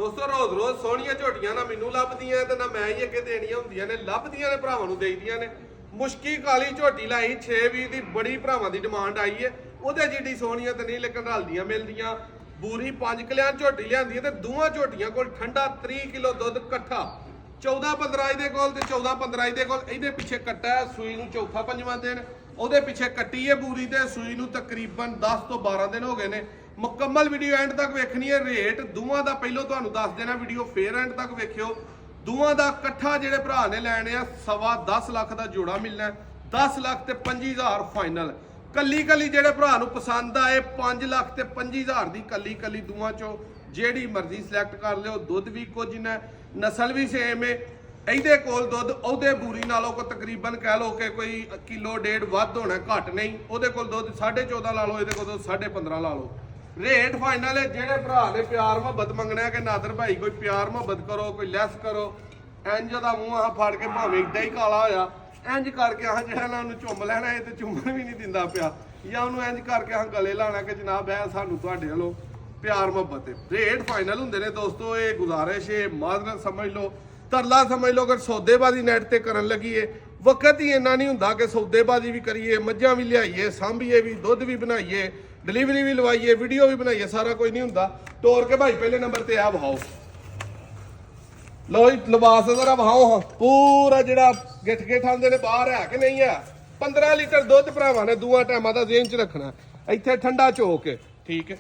ਦੋਸਤੋ ਰੋਜ਼ ਰੋਜ਼ ਸੋਹਣੀਆਂ ਝੋਟੀਆਂ ਨਾ ਮੈਨੂੰ ਲੱਭਦੀਆਂ ਤੇ ਨਾ ਮੈਂ ਹੀ ਅੱਗੇ ਦੇਣੀਆਂ ਹੁੰਦੀਆਂ ਨੇ, ਲੱਭਦੀਆਂ ਨੇ ਭਰਾਵਾਂ ਨੂੰ ਦੇਈਦੀਆਂ ਨੇ। ਮੁਸ਼ਕੀ ਕਾਲੀ ਝੋਟੀ ਲਾਈ 620 ਦੀ, ਬੜੀ ਭਰਾਵਾਂ ਦੀ ਡਿਮਾਂਡ ਆਈ ਹੈ। ਉਹਦੇ ਜਿੱਡੀ ਸੋਹਣੀਆਂ ਤੇ ਨਹੀਂ ਲੇਕਿਨ ਰਲਦੀਆਂ ਮਿਲਦੀਆਂ। ਬੂਰੀ 5 ਕਿਲਿਆਂ ਝੋਟੀ ਲਿਆਂਦੀ ਹੈ ਤੇ ਦੋਵਾਂ ਝੋਟੀਆਂ ਕੋਲ ਠੰਡਾ 30 ਕਿਲੋ ਦੁੱਧ ਇਕੱਠਾ। 14-15 ਇਹਦੇ ਕੋਲ ਤੇ 14-15 ਇਹਦੇ ਕੋਲ। ਇਹਦੇ ਪਿੱਛੇ ਕੱਟਾ ਹੈ, ਸੂਈ ਨੂੰ ਚੌਥਾ ਪੰਜਵਾਂ ਦਿਨ। ਉਹਦੇ ਪਿੱਛੇ ਕੱਟੀ ਹੈ ਬੂਰੀ ਤੇ ਸੂਈ ਨੂੰ ਤਕਰੀਬਨ 10 ਤੋਂ 12 ਦਿਨ ਹੋ ਗਏ ਨੇ। ਮੁਕੰਮਲ ਵੀਡੀਓ ਐਂਡ ਤੱਕ ਵੇਖਣੀ ਹੈ। ਰੇਟ ਦੋਵਾਂ ਦਾ ਪਹਿਲਾਂ ਤੁਹਾਨੂੰ ਦੱਸ ਦੇਣਾ, ਵੀਡੀਓ ਫੇਰ ਐਂਡ ਤੱਕ ਵੇਖਿਓ। ਦੋਵਾਂ ਦਾ ਇਕੱਠਾ ਜਿਹੜੇ ਭਰਾ ਨੇ ਲੈਣੇ ਆ 10.25 ਲੱਖ ਦਾ ਜੋੜਾ ਮਿਲਣਾ। 10 ਲੱਖ ਤੇ 25,000 ਫਾਈਨਲ। ਕੱਲੀ ਕੱਲੀ ਜਿਹੜੇ ਭਰਾ ਨੂੰ ਪਸੰਦ ਆਏ 5 ਲੱਖ ਤੇ 25,000 ਦੀ ਕੱਲੀ ਕੱਲੀ ਦੋਵਾਂ ਚੋਂ ਜਿਹੜੀ ਮਰਜ਼ੀ ਸਿਲੈਕਟ ਕਰ ਲਿਓ। ਦੁੱਧ ਵੀ ਕੁਝ ਨਾ, ਨਸਲ ਵੀ ਸੇਮ ਹੈ। ਇਹਦੇ ਕੋਲ ਦੁੱਧ ਉਹਦੇ ਬੂਰੀ ਨਾਲੋਂ ਕੋ ਤਕਰੀਬਨ ਕਹਿ ਲਓ ਕਿ ਕੋਈ ਕਿਲੋ ਡੇਢ ਵੱਧ ਹੋਣਾ, ਘੱਟ ਨਹੀਂ। ਉਹਦੇ ਕੋਲ ਦੁੱਧ 14.5 ਲਾ ਲਓ, ਇਹਦੇ ਕੋਲ ਦੁੱਧ 15.5 ਲਾ ਲਓ। ਰੇਟ ਫਾਈਨਲ ਹੈ। ਜਿਹੜੇ ਭਰਾ ਨੇ ਪਿਆਰ ਮੁਹੱਬਤ ਮੰਗਣਾ ਹੈ ਕਿ ਨਾਦਰ ਭਾਈ ਕੋਈ ਪਿਆਰ ਮੁਹੱਬਤ ਕਰੋ, ਕੋਈ ਲੈਸ ਕਰੋ, ਇੰਜ ਦਾ ਮੂੰਹ ਆਹ ਫੜ ਕੇ ਭਾਵੇਂ ਇਦਾਂ ਹੀ ਕਾਲਾ ਹੋਇਆ ਇੰਜ ਕਰਕੇ ਆਹ ਜਿਹੜਾ ਨਾ ਉਹਨੂੰ ਚੁੰਮ ਲੈਣਾ, ਇਹ ਤੇ ਚੁੰਮਣ ਵੀ ਨਹੀਂ ਦਿੰਦਾ ਪਿਆ, ਜਾਂ ਉਹਨੂੰ ਇੰਜ ਕਰਕੇ ਆਹ ਗਲੇ ਲਾਣਾ ਕਿ ਜਨਾਬ ਇਹ ਸਾਨੂੰ ਤੁਹਾਡੇ ਵੱਲੋਂ ਪਿਆਰ ਮੁਹੱਬਤ ਹੈ। ਰੇਟ ਫਾਈਨਲ ਹੁੰਦੇ ਨੇ ਦੋਸਤੋ। ਇਹ ਗੁਜ਼ਾਰਿਸ਼ ਹੈ, ਮਾਜ਼ਰਤ ਸਮਝ ਲਓ, ਤਰਲਾ ਸਮਝ ਲਓ। ਅਗਰ ਸੌਦੇਬਾਜ਼ੀ ਨੈਟ ਤੇ ਕਰਨ ਲੱਗੀਏ ਵਕਤ ਹੀ ਇੰਨਾ ਨਹੀਂ ਹੁੰਦਾ ਕਿ ਸੌਦੇਬਾਜ਼ੀ ਵੀ ਕਰੀਏ, ਮੱਝਾਂ ਵੀ ਲਿਆਈਏ, ਸਾਂਭੀਏ ਵੀ, ਦੁੱਧ ਵੀ ਬਣਾਈਏ, ਡਿਲੀਵਰੀ ਵੀ ਲਵਾਈਏ, ਵੀਡੀਓ ਵੀ ਬਣਾਈਏ, ਸਾਰਾ ਕੁਝ ਨਹੀਂ ਹੁੰਦਾ। ਤੋਰ ਕੇ ਭਾਈ ਪਹਿਲੇ ਨੰਬਰ ਤੇ ਆ ਵਹਾਓ। ਲੋ ਜੀ ਲਿਬਾਸ ਜ਼ਰਾ ਵਹਾਓ। ਹਾਂ ਪੂਰਾ ਜਿਹੜਾ ਗਿੱਠ ਗਿੱਠ ਆਂਦੇ ਨੇ ਬਾਹਰ ਹੈ ਕਿ ਨਹੀਂ ਹੈ। 15 ਲੀਟਰ ਦੁੱਧ ਭਰਾਵਾਂ ਨੇ ਦੋਵਾਂ ਟਾਈਮਾਂ ਦਾ ਜ਼ੇਨ ਚ ਰੱਖਣਾ। ਇੱਥੇ ਠੰਡਾ ਚੋਕ ਹੈ, ਠੀਕ ਹੈ।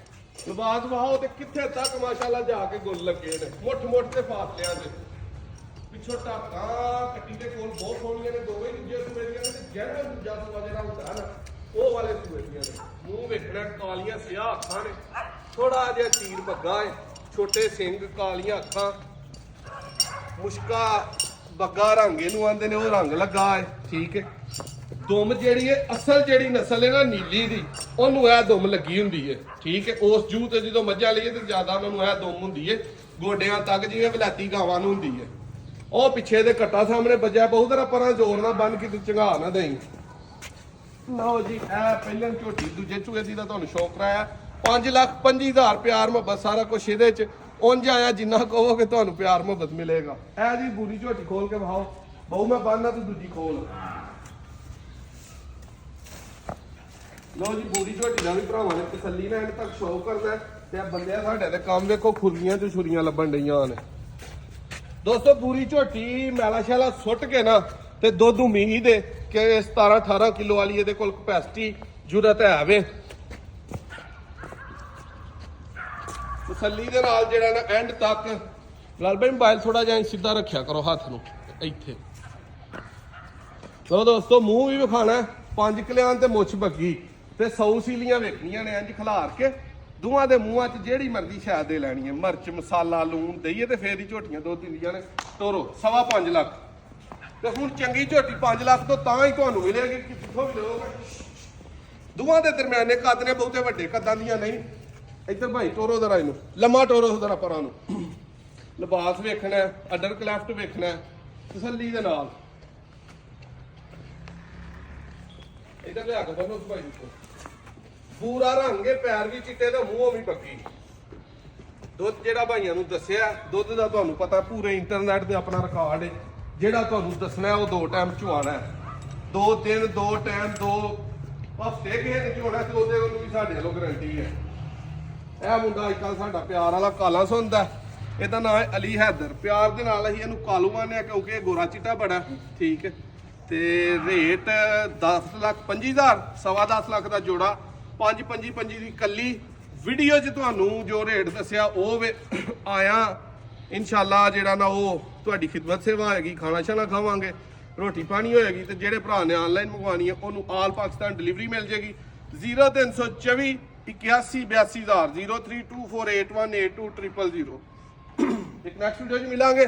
ਲਿਬਾਸ ਵਹਾਓ ਤੇ ਕਿੱਥੇ ਤੱਕ ਮਾਸ਼ਾਅੱਲਾ ਜਾ ਕੇ ਗੁੱਲ ਲੱਗੇ ਨੇ, ਮੁੱਠ ਮੁੱਠ ਤੇ ਫਾਸਲਿਆਂ ਦੇ ਪਿੱਛੋਂ ਟਾਕਾਂ ਕੱਟੀ ਦੇ ਕੋਲ ਬਹੁਤ ਸੋਹਣੀਆਂ ਨੇ। ਦੋਵੇਂ ਦੂਜੇ ਸੂਏ ਦੀਆਂ ਨੇ ਤੇ ਜਿਹੜਾ ਦੂਜਾ ਸੂਆ ਜਿਹੜਾ ਹੁੰਦਾ ਨਾ ਉਹ ਵਾਲੇ ਸੂਏ ਦੀਆਂ ਨੇ। ਮੂੰਹ ਵੇਖਣਾ ਕਾਲੀਆਂ ਸਿਆਹ ਅੱਖਾਂ ਨੇ, ਥੋੜਾ ਜਿਹਾ ਚੀਰ ਬੱਗਾ ਹੈ, ਛੋਟੇ ਸਿੰਘ, ਕਾਲੀਆਂ ਅੱਖਾਂ, ਮੁਸ਼ਕਾ ਬੱਗਾ ਰੰਗ ਇਹਨੂੰ ਆਂਦੇ ਨੇ, ਉਹ ਰੰਗ ਲੱਗਾ ਹੈ, ਠੀਕ ਹੈ। ਦੁਮ ਜਿਹੜੀ ਹੈ ਅਸਲ ਜਿਹੜੀ ਨਸਲ ਹੈ ਨਾ ਨੀਲੀ ਦੀ, ਉਹਨੂੰ ਇਹ ਦੁਮ ਲੱਗੀ ਹੁੰਦੀ ਹੈ, ਠੀਕ ਹੈ। ਉਸ ਜੂ ਤੇ ਜਦੋਂ ਮੱਝਾਂ ਲਈਏ ਤੇ ਜ਼ਿਆਦਾ ਉਹਨਾਂ ਨੂੰ ਇਹ ਦੁਮ ਹੁੰਦੀ ਹੈ ਗੋਡਿਆਂ ਤੱਕ, ਜਿਵੇਂ ਵਲੈਤੀ ਗਾਵਾਂ ਨੂੰ ਹੁੰਦੀ ਹੈ। ਉਹ ਪਿੱਛੇ ਦੇ ਕੱਟਾ ਸਾਹਮਣੇ ਵੱਜਿਆ ਬਹੁਤ ਤਰਾ ਪਰਾਂ ਜ਼ੋਰ ਨਾਲ ਬੰਨ ਕੇ ਚੰਗਾ ਨਾ ਦੇਈ। ਲਓ ਜੀ ਇਹ ਪਹਿਲਾਂ ਝੋਟੀ ਦੂਜੇ ਚੂਹੇ ਦੀ ਦਾ ਤੁਹਾਨੂੰ ਸ਼ੌਕ ਕਰਾਇਆ। 5,25,000 ਪਿਆਰ ਮੁਹੱਬਤ ਸਾਰਾ ਕੁਝ ਇਹਦੇ ਚ ਉਂਝ ਆਇਆ ਜਿੰਨਾ ਕਹੋਗੇ ਤੁਹਾਨੂੰ ਪਿਆਰ ਮੁਹੱਬਤ ਮਿਲੇਗਾ। ਇਹ ਜੀ ਬੂਰੀ ਝੋਟੀ ਖੋਲ ਕੇ ਵਿਖਾਓ ਬਹੁ, ਮੈਂ ਬੰਨਣਾ ਤੇ ਦੂਜੀ ਖੋਲ। ਲਓ ਜੀ ਬੂਰੀ ਝੋਟੀ ਦਾ ਵੀ ਭਰਾਵਾਂ ਨੇ ਤਸੱਲੀ ਨਾਲ ਐਂਡ ਤੱਕ ਸ਼ੌਕ ਕਰਨਾ ਤੇ ਬੰਦਿਆ ਸਾਡੇ ਦੇ ਕੰਮ ਵੇਖੋ ਖੁਰਲੀਆਂ ਚ ਛੁਰੀਆਂ ਲੱਭਣ ਡਈਆਂ ਨੇ ਦੋਸਤੋ। ਬੂਰੀ ਝੋਟੀ ਮੈਲਾ ਸ਼ੈਲਾ ਸੁੱਟ ਕੇ ਨਾ ਤੇ ਦੁੱਧ ਉਮੀਦ ਹੈ ਕਿ 17-18 ਕਿਲੋ ਵਾਲੀ ਇਹਦੇ ਕੋਲ ਕਪੈਸਿਟੀ ਜੁਰਤ ਹੈ ਵੇ। ਤਸੱਲੀ ਦੇ ਨਾਲ ਜਿਹੜਾ ਨਾ ਐਂਡ ਤੱਕ ਲਾਲ ਭਾਈ ਮੋਬਾਈਲ ਥੋੜਾ ਜਿਹਾ ਸਿੱਧਾ ਰੱਖਿਆ ਕਰੋ ਹੱਥ ਨੂੰ ਇੱਥੇ। ਲੋ ਦੋਸਤੋ ਮੂੰਹ ਵੀ ਵਿਖਾਣਾ 5 ਕਿਲਿਆਂ ਤੇ ਮੁੱਛ ਬੱਗੀ ਤੇ 100 ਸੀਲੀਆਂ ਵੇਖਣੀਆਂ ਨੇ ਇੰਜ ਖਿਲਾਰ ਕੇ। ਦੋਵਾਂ ਦੇ ਮੂੰਹਾਂ 'ਚ ਜਿਹੜੀ ਮਰਜ਼ੀ ਸ਼ਾਇਦ ਦੇ ਲੈਣੀ ਹੈ, ਮਿਰਚ ਮਸਾਲਾ ਲੂਣ ਦਈਏ ਤੇ ਫੇਰ ਹੀ ਝੋਟੀਆਂ ਦੁੱਧ ਦਿੰਦੀਆਂ ਨੇ। ਤੋਰੋ 5.25 ਲੱਖ ਤੇ ਹੁਣ ਚੰਗੀ ਝੋਟੀ 5 ਲੱਖ ਤੋਂ ਤਾਂ ਹੀ ਤੁਹਾਨੂੰ ਮਿਲੇਗੀ ਕਿ ਕਿੱਥੋਂ ਵੀ ਲਓਗੇ। ਦੋਵਾਂ ਦੇ ਦਰਮਿਆਨੇ ਕੱਦ ਨੇ, ਬਹੁਤੇ ਵੱਡੇ ਕੱਦਾਂ ਦੀਆਂ ਨਹੀਂ। ਇੱਧਰ ਭਾਈ ਟੋਰੋ ਜ਼ਰਾ ਇਹਨੂੰ, ਲੰਮਾ ਟੋਰੋ ਜ਼ਰਾ ਪਰਾਂ ਨੂੰ। ਲਿਬਾਸ ਵੇਖਣਾ, ਅਡਰ ਕਲੈਫਟ ਵੇਖਣਾ ਤਸੱਲੀ ਦੇ ਨਾਲ। ਇੱਧਰ ਲਿਆ ਕੇ ਬੰਨੋ ਭਾਈ ਨੂੰ। ਪੂਰਾ ਰੰਗ ਹੈ, ਪੈਰ ਵੀ ਚਿੱਟੇ ਤੇ ਮੂੰਹੋਂ ਵੀ ਬੱਗੀ। ਦੁੱਧ ਜਿਹੜਾ ਭਾਈਆਂ ਨੂੰ ਦੱਸਿਆ, ਦੁੱਧ ਦਾ ਤੁਹਾਨੂੰ ਪਤਾ ਪੂਰੇ ਇੰਟਰਨੈਟ ਤੇ ਆਪਣਾ ਰਿਕਾਰਡ ਹੈ। ਜਿਹੜਾ ਤੁਹਾਨੂੰ ਦੱਸਣਾ ਉਹ 2 ਟਾਈਮ ਚੁਆਣਾ ਹੈ, 2 ਦਿਨ 2 ਟਾਈਮ 2 ਹਫ਼ਤੇ ਕਿਸੇ ਨੇ ਚੁਆਣਾ ਤੇ ਉਹਦੇ ਵੱਲੋਂ ਵੀ ਸਾਡੇ ਵੱਲੋਂ ਗਰੰਟੀ ਹੈ। ਇਹ ਮੁੰਡਾ ਅੱਜ ਕੱਲ੍ਹ ਸਾਡਾ ਪਿਆਰ ਵਾਲਾ ਕਾਲਾ ਸੁਣਦਾ, ਇਹਦਾ ਨਾਮ ਹੈ ਅਲੀ ਹੈਦਰ। ਪਿਆਰ ਦੇ ਨਾਲ ਅਸੀਂ ਇਹਨੂੰ ਕਾਲੂ ਆਨੇ ਆ ਕਿਉਂਕਿ ਇਹ ਗੋਰਾ ਚਿੱਟਾ ਬੜਾ, ਠੀਕ ਹੈ। ਤੇ ਰੇਟ 10,25,000 10.25 ਲੱਖ ਦਾ ਜੋੜਾ। 5.25 ਦੀ ਕੱਲੀ ਵੀਡੀਓ 'ਚ ਤੁਹਾਨੂੰ ਜੋ ਰੇਟ ਦੱਸਿਆ ਉਹ ਆਇਆ ਇਨਸ਼ਾਅੱਲਾ ਜਿਹੜਾ ਨਾ ਉਹ ਤੁਹਾਡੀ ਖਿਦਮਤ ਸੇਵਾ ਹੋਏਗੀ। ਖਾਣਾ ਛਾਣਾ ਖਾਵਾਂਗੇ, ਰੋਟੀ ਪਾਣੀ ਹੋਏਗੀ। ਤੇ ਜਿਹੜੇ ਭਰਾ ਨੇ ਆਨਲਾਈਨ ਮੰਗਵਾਉਣੀ ਹੈ ਉਹਨੂੰ ਆਲ ਪਾਕਿਸਤਾਨ ਡਿਲੀਵਰੀ ਮਿਲ ਜੇਗੀ। 0324 81 82,000 0324818200। ਇੱਕ ਨੈਕਸਟ ਵੀਡੀਓ 'ਚ ਮਿਲਾਂਗੇ।